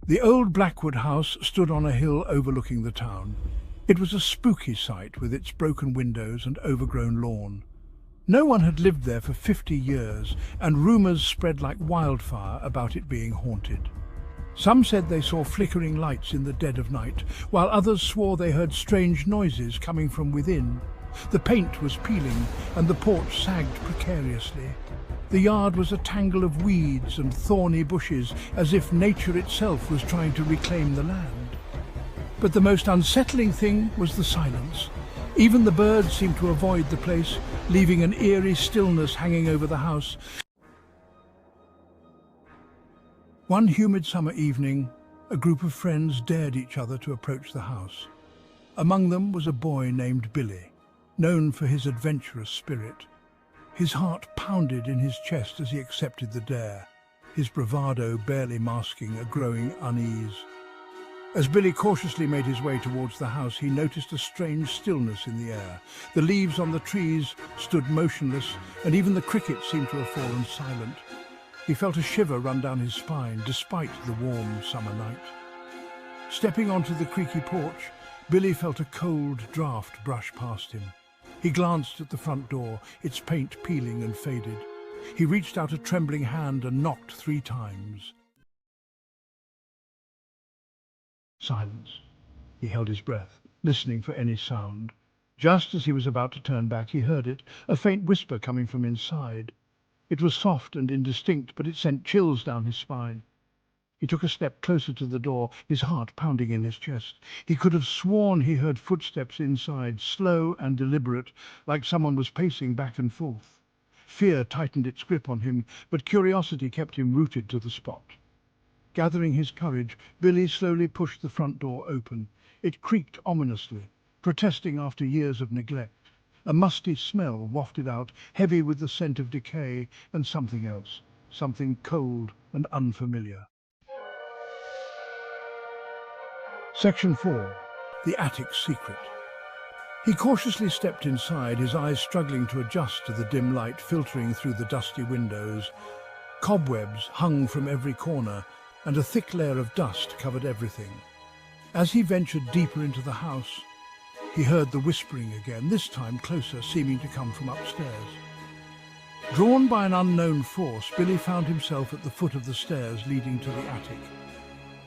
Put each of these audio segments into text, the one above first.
The old Blackwood House stood on a hill overlooking the town. It was a spooky sight with its broken windows and overgrown lawn. No one had lived there for 50 years, and rumours spread like wildfire about it being haunted. Some said they saw flickering lights in the dead of night, while others swore they heard strange noises coming from within. The paint was peeling, and the porch sagged precariously. The yard was a tangle of weeds and thorny bushes, as if nature itself was trying to reclaim the land. But the most unsettling thing was the silence. Even the birds seemed to avoid the place, leaving an eerie stillness hanging over the house. One humid summer evening, a group of friends dared each other to approach the house. Among them was a boy named Billy, known for his adventurous spirit. His heart pounded in his chest as he accepted the dare, his bravado barely masking a growing unease. As Billy cautiously made his way towards the house, he noticed a strange stillness in the air. The leaves on the trees stood motionless, and even the crickets seemed to have fallen silent. He felt a shiver run down his spine, despite the warm summer night. Stepping onto the creaky porch, Billy felt a cold draught brush past him. He glanced at the front door, its paint peeling and faded. He reached out a trembling hand and knocked 3 times. Silence. He held his breath, listening for any sound. Just as he was about to turn back, he heard it, a faint whisper coming from inside. It was soft and indistinct, but it sent chills down his spine. He took a step closer to the door, his heart pounding in his chest. He could have sworn he heard footsteps inside, slow and deliberate, like someone was pacing back and forth. Fear tightened its grip on him, but curiosity kept him rooted to the spot. Gathering his courage, Billy slowly pushed the front door open. It creaked ominously, protesting after years of neglect. A musty smell wafted out, heavy with the scent of decay and something else, something cold and unfamiliar. Section 4. The Attic's Secret. He cautiously stepped inside, his eyes struggling to adjust to the dim light filtering through the dusty windows. Cobwebs hung from every corner, and a thick layer of dust covered everything. As he ventured deeper into the house, he heard the whispering again, this time closer, seeming to come from upstairs. Drawn by an unknown force, Billy found himself at the foot of the stairs leading to the attic.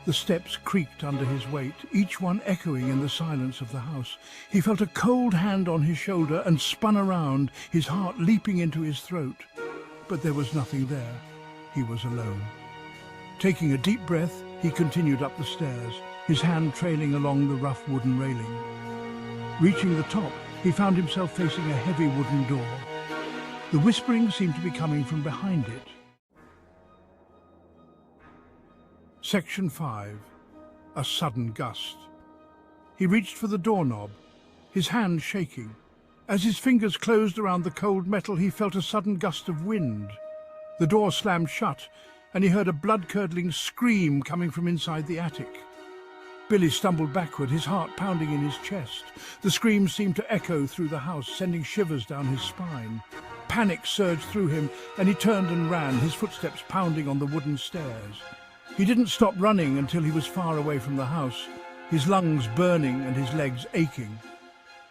The steps creaked under his weight, each one echoing in the silence of the house. He felt a cold hand on his shoulder and spun around, his heart leaping into his throat. But there was nothing there. He was alone. Taking a deep breath, he continued up the stairs, his hand trailing along the rough wooden railing. Reaching the top, he found himself facing a heavy wooden door. The whispering seemed to be coming from behind it. Section 5. A Sudden Gust. He reached for the doorknob, his hand shaking. As his fingers closed around the cold metal, he felt a sudden gust of wind. The door slammed shut, and he heard a blood-curdling scream coming from inside the attic. Billy stumbled backward, his heart pounding in his chest. The scream seemed to echo through the house, sending shivers down his spine. Panic surged through him, and he turned and ran, his footsteps pounding on the wooden stairs. He didn't stop running until he was far away from the house, his lungs burning and his legs aching.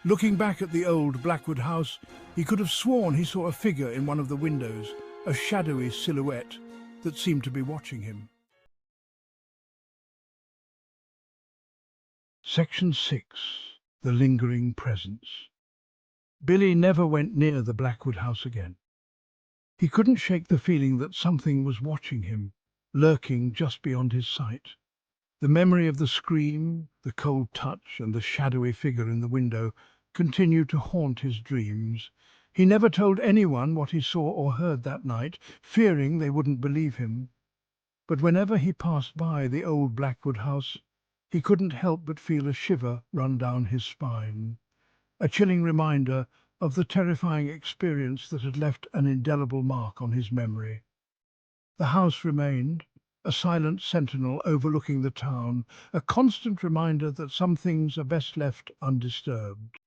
Looking back at the old Blackwood house, he could have sworn he saw a figure in one of the windows, a shadowy silhouette that seemed to be watching him. Section 6. The Lingering Presence. Billy never went near the Blackwood house again. He couldn't shake the feeling that something was watching him, lurking just beyond his sight. The memory of the scream, the cold touch, and the shadowy figure in the window continued to haunt his dreams. He never told anyone what he saw or heard that night, fearing they wouldn't believe him. But whenever he passed by the old Blackwood house, he couldn't help but feel a shiver run down his spine, a chilling reminder of the terrifying experience that had left an indelible mark on his memory. The house remained, a silent sentinel overlooking the town, a constant reminder that some things are best left undisturbed.